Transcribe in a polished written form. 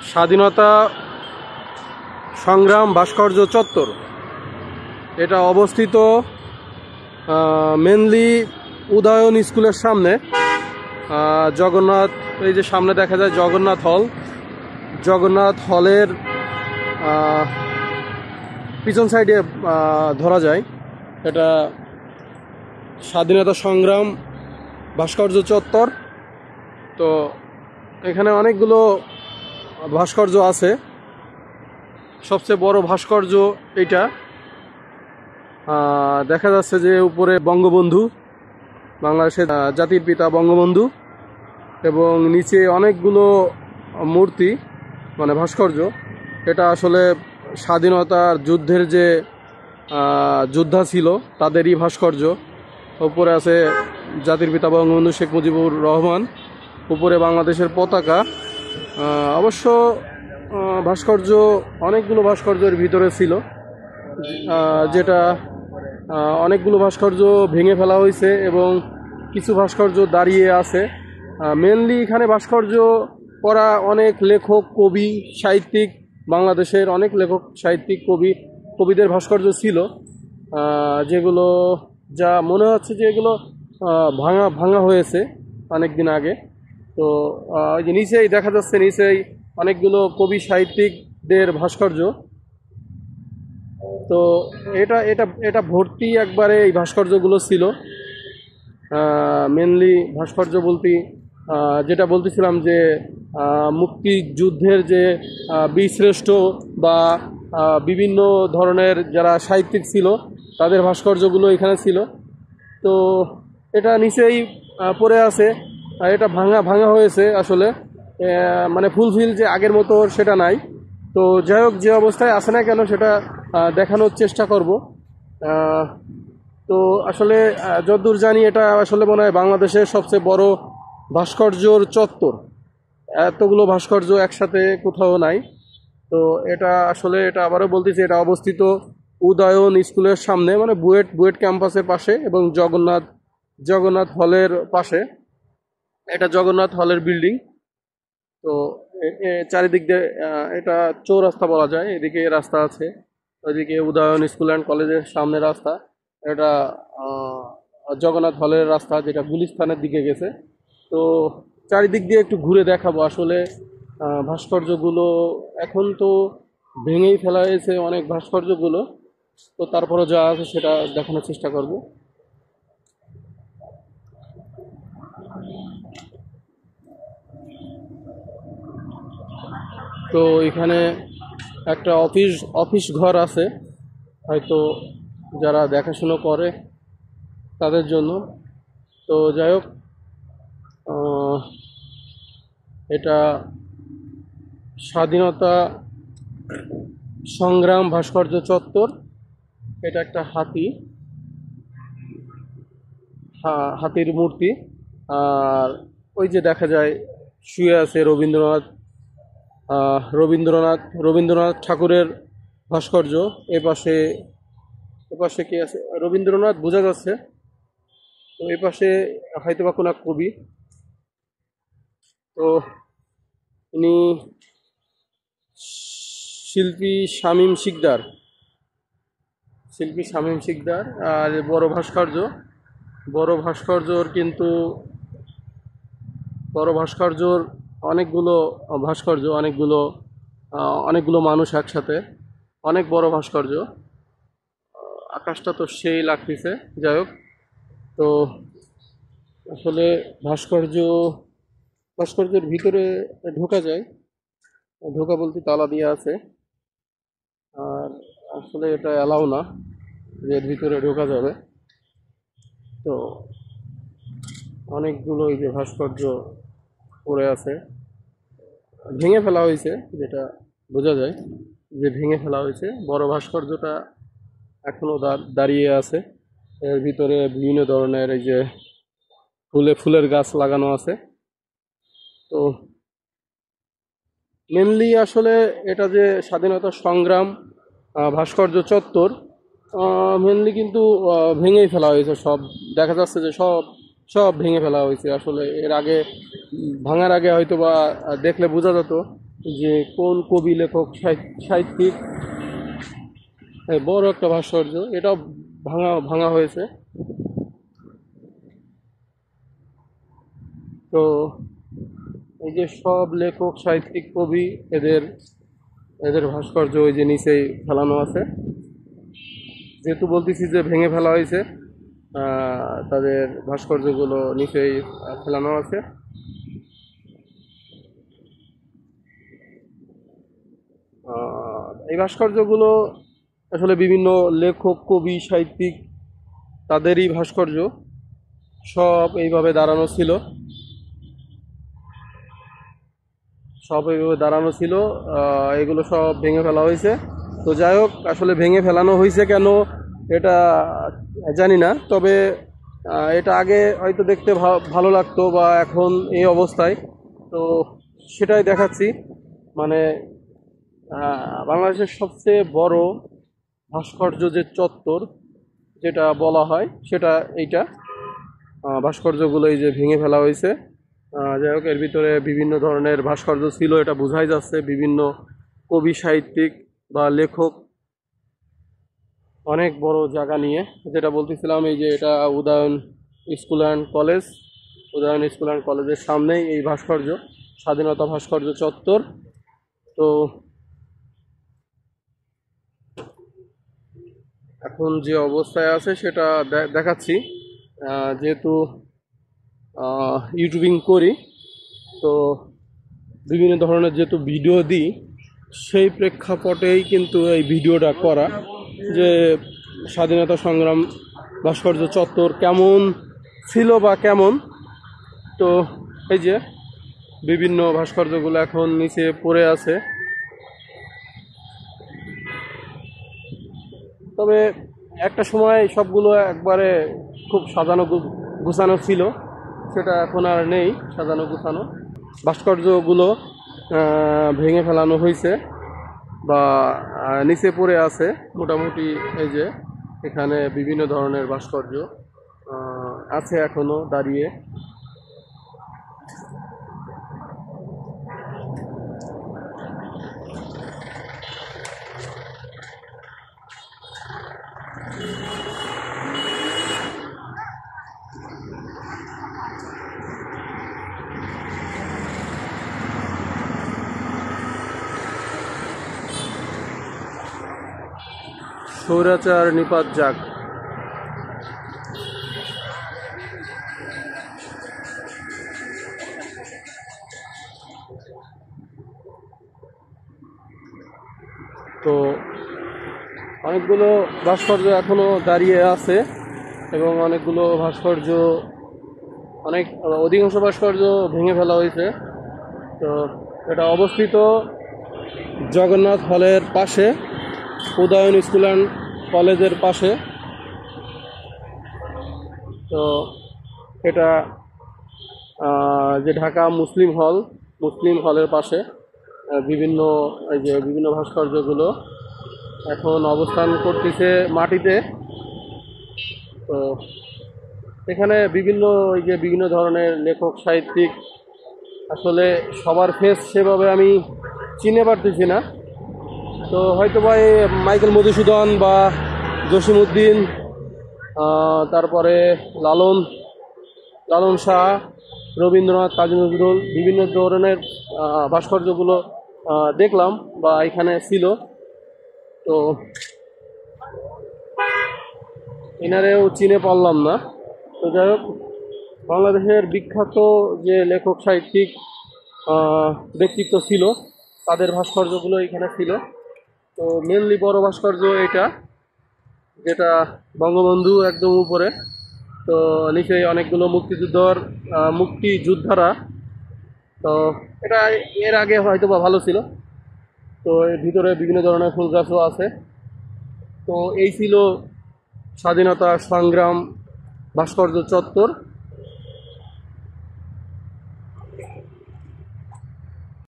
স্বাধীনতা সংগ্রাম ভাস্কর্য চত্বর। এটা অবস্থিত মেনলি উদয়ন স্কুলের সামনে। জগন্নাথ, এই যে সামনে দেখা যায় জগন্নাথ হল, জগন্নাথ হলের পিছন সাইডে ধরা যায় এটা স্বাধীনতা সংগ্রাম ভাস্কর্য চত্বর। তো এখানে অনেকগুলো ভাস্কর্য আছে। সবচেয়ে বড় ভাস্কর্য এটা, দেখা যাচ্ছে যে উপরে বঙ্গবন্ধু, বাংলাদেশের জাতির পিতা বঙ্গবন্ধু, এবং নিচে অনেকগুলো মূর্তি মানে ভাস্কর্য। এটা আসলে স্বাধীনতার যুদ্ধের যে যোদ্ধা ছিল তাদেরই ভাস্কর্য। উপরে আছে জাতির পিতা বঙ্গবন্ধু শেখ মুজিবুর রহমান, উপরে বাংলাদেশের পতাকা। অবশ্য ভাস্কর্য অনেকগুলো ভাস্কর্যের ভিতরে ছিল, যেটা অনেকগুলো ভাস্কর্য ভেঙে ফেলা হয়েছে এবং কিছু ভাস্কর্য দাঁড়িয়ে আছে। মেনলি এখানে ভাস্কর্য করা অনেক লেখক, কবি, সাহিত্যিক, বাংলাদেশের অনেক লেখক, সাহিত্যিক, কবিদের ভাস্কর্য ছিল, যেগুলো যা মনে হচ্ছে যে এগুলো ভাঙা হয়েছে অনেক দিন আগে। তো ওই যে নিচেই দেখা যাচ্ছে, নিচেই অনেকগুলো কবি সাহিত্যিকদের ভাস্কর্য। তো এটা এটা এটা ভর্তি একবারে এই ভাস্কর্যগুলো ছিল। মেনলি ভাস্কর্য বলতে যেটা বলতেছিলাম যে মুক্তিযুদ্ধের যে বীরশ্রেষ্ঠ বা বিভিন্ন ধরনের যারা সাহিত্যিক ছিল তাদের ভাস্কর্যগুলো এখানে ছিল। তো এটা নিচেই পড়ে আছে, এটা ভাঙা হয়েছে আসলে, মানে ফুলফিল যে আগের মতো সেটা নাই। তো যাই হোক, যে অবস্থায় আছে না কেন সেটা দেখানোর চেষ্টা করব। তো আসলে যতদূর জানি এটা আসলে মনে হয় বাংলাদেশের সবচেয়ে বড় ভাস্কর্যর চত্বর। এতগুলো ভাস্কর্য একসাথে কোথাও নাই। তো এটা আসলে, এটা আবারও বলতেছি, এটা অবস্থিত উদয়ন স্কুলের সামনে, মানে বুয়েট ক্যাম্পাসের পাশে এবং জগন্নাথ হলের পাশে। এটা জগন্নাথ হলের বিল্ডিং। তো চারিদিক দিয়ে এটা চৌরাস্তা বলা যায়, এদিকে রাস্তা আছে, ওইদিকে উদয়ন স্কুল অ্যান্ড কলেজের সামনে রাস্তা। এটা জগন্নাথ হলের রাস্তা, যেটা গুলিস্তানের দিকে গেছে। তো চারিদিক দিয়ে একটু ঘুরে দেখাবো আসলে ভাস্কর্যগুলো। এখন তো ভেঙেই ফেলা হয়েছে অনেক ভাস্কর্যগুলো, তো তারপরে যা আছে সেটা দেখানোর চেষ্টা করব। তো এখানে একটা অফিস ঘর আছে, হয়তো যারা দেখাশুনো করে তাদের জন্য। তো যাই হোক, এটা স্বাধীনতা সংগ্রাম ভাস্কর্য চত্বর। এটা একটা হাতির মূর্তি। আর ওই যে দেখা যায় শুয়ে আছে রবীন্দ্রনাথ ঠাকুরের ভাস্কর্য। এপাশে কি আছে, রবীন্দ্রনাথ বোঝা যাচ্ছে। তো এপাশে হয়তো বা কোনো কবি। তো ইনি শিল্পী শামীম শিকদার। আর বড় ভাস্কর্যর অনেকগুলো মানুষ একসাথে, অনেক বড় ভাস্কর্য। আকাশটা তো সেই লাগতেছে। যাই হোক, তো আসলে ভাস্কর্যের ভিতরে ঢোকা যায়, ঢোকা বলতে তালা দিয়ে আছে। আর আসলে এটা অ্যালাউ না যে এর ভিতরে ঢোকা যাবে। তো অনেকগুলো এই যে ভাস্কর্য পড়ে আছে, ভেঙে ফেলা হয়েছে, যেটা বোঝা যায় যে ভেঙে ফেলা হয়েছে। বড় ভাস্কর্যটা এখনো দাঁড়িয়ে আছে। এর ভিতরে বিভিন্ন ধরনের এই যে ফুলের গাছ লাগানো আছে। তো মেনলি আসলে এটা যে স্বাধীনতা সংগ্রাম ভাস্কর্য চত্বর, মেনলি কিন্তু ভেঙেই ফেলা হয়েছে সব। দেখা যাচ্ছে যে সব ভেঙে ফেলা হয়েছে। আসলে এর আগে ভাঙার আগে হয়তো বা দেখলে বোঝা যেত যে কোন কবি, লেখক, সাহিত্যিক, বড় একটা ভাস্কর্য, এটাও ভাঙা ভাঙা হয়েছে। তো এই যে সব লেখক, সাহিত্যিক, কবি, এদের এদের ভাস্কর্য ওই যে নিচেই ফেলানো আছে। যেহেতু বলতেছি যে ভেঙে ফেলা হয়েছে, তাদের ভাস্কর্যগুলো নিচেই ফেলানো আছে। এই ভাস্কর্যগুলো আসলে বিভিন্ন লেখক, কবি, সাহিত্যিক, তাদেরই ভাস্কর্য। সব এইভাবে দাঁড়ানো ছিল, সব এইভাবে দাঁড়ানো ছিল। এগুলো সব ভেঙে ফেলা হয়েছে। তো যাই হোক, আসলে ভেঙে ফেলানো হয়েছে কেন এটা জানি না, তবে এটা আগে হয়তো দেখতে ভালো লাগতো, বা এখন এই অবস্থায়, তো সেটাই দেখাচ্ছি। মানে বাংলাদেশের সবচেয়ে বড় ভাস্কর্য যে চত্বর যেটা বলা হয়, সেটা এইটা। ভাস্কর্যগুলো এই যে ভেঙে ফেলা হয়েছে। যাই হোক, এর ভিতরে বিভিন্ন ধরনের ভাস্কর্য ছিল, এটা বোঝাই যাচ্ছে। বিভিন্ন কবি, সাহিত্যিক বা লেখক, অনেক বড় জায়গা নিয়ে। যেটা বলতেছিলাম, এই যে এটা Udayan school and college, Udayan school and কলেজের সামনেই এই ভাস্কর্য, স্বাধীনতা ভাস্কর্য চত্বর। তো এখন যে অবস্থায় আছে সেটা দেখাচ্ছি। যেহেতু ইউটিউবিং করি, তো বিভিন্ন ধরনের যেহেতু ভিডিও দিই, সেই প্রেক্ষাপটেই কিন্তু এই ভিডিওটা করা, যে স্বাধীনতা সংগ্রাম ভাস্কর্য চত্বর কেমন ছিল বা কেমন। তো এই যে বিভিন্ন ভাস্কর্যগুলো এখন নিচে পড়ে আছে। তবে একটা সময় সবগুলো একবারে খুব সাজানো গুছানো ছিল, সেটা এখন আর নেই সাজানো গুছানো। ভাস্কর্যগুলো ভেঙে ফেলানো হয়েছে বা নিচে পড়ে আছে মোটামুটি। এই যে এখানে বিভিন্ন ধরনের ভাস্কর্য আছে এখনো দাঁড়িয়ে। স্বৈরাচার নিপাত যাক। তো অনেকগুলো ভাস্কর্য এখনো দাঁড়িয়ে আছে, এবং অনেকগুলো ভাস্কর্য, অধিকাংশ ভাস্কর্য ভেঙে ফেলা হয়েছে। তো এটা অবস্থিত জগন্নাথ হলের পাশে, উদয়ন স্কুল অ্যান্ড কলেজের পাশে। তো এটা যে ঢাকা মুসলিম হলের পাশে বিভিন্ন এই যে বিভিন্ন ভাস্কর্যগুলো এখন অবস্থান করতেছে মাটিতে। তো এখানে বিভিন্ন ধরনের লেখক, সাহিত্যিক, আসলে সবার ফেস সেভাবে আমি চিনে পারতেছি না। তো হয়তো বা মাইকেল মধুসূদন বা জসিমউদ্দিন, তারপরে লালন লালন শাহ, রবীন্দ্রনাথ, কাজী নজরুল, বিভিন্ন ধরনের ভাস্কর্যগুলো দেখলাম বা এখানে ছিল। তো এনারেও চিনে পারলাম না। তো যাই হোক, বাংলাদেশের বিখ্যাত যে লেখক, সাহিত্যিক, ব্যক্তিত্ব ছিল, তাদের ভাস্কর্যগুলো এখানে ছিল। তো মেনলি বড় ভাস্কর্য এটা, যেটা বঙ্গবন্ধু একদম উপরে। তো নিচে অনেকগুলো মুক্তিযোদ্ধারা। তো এটা এর আগে হয়তো বা ভালো ছিল। তো এর ভিতরে বিভিন্ন ধরনের ফুল গাছও আছে। তো এই ছিল স্বাধীনতা সংগ্রাম ভাস্কর্য চত্বর।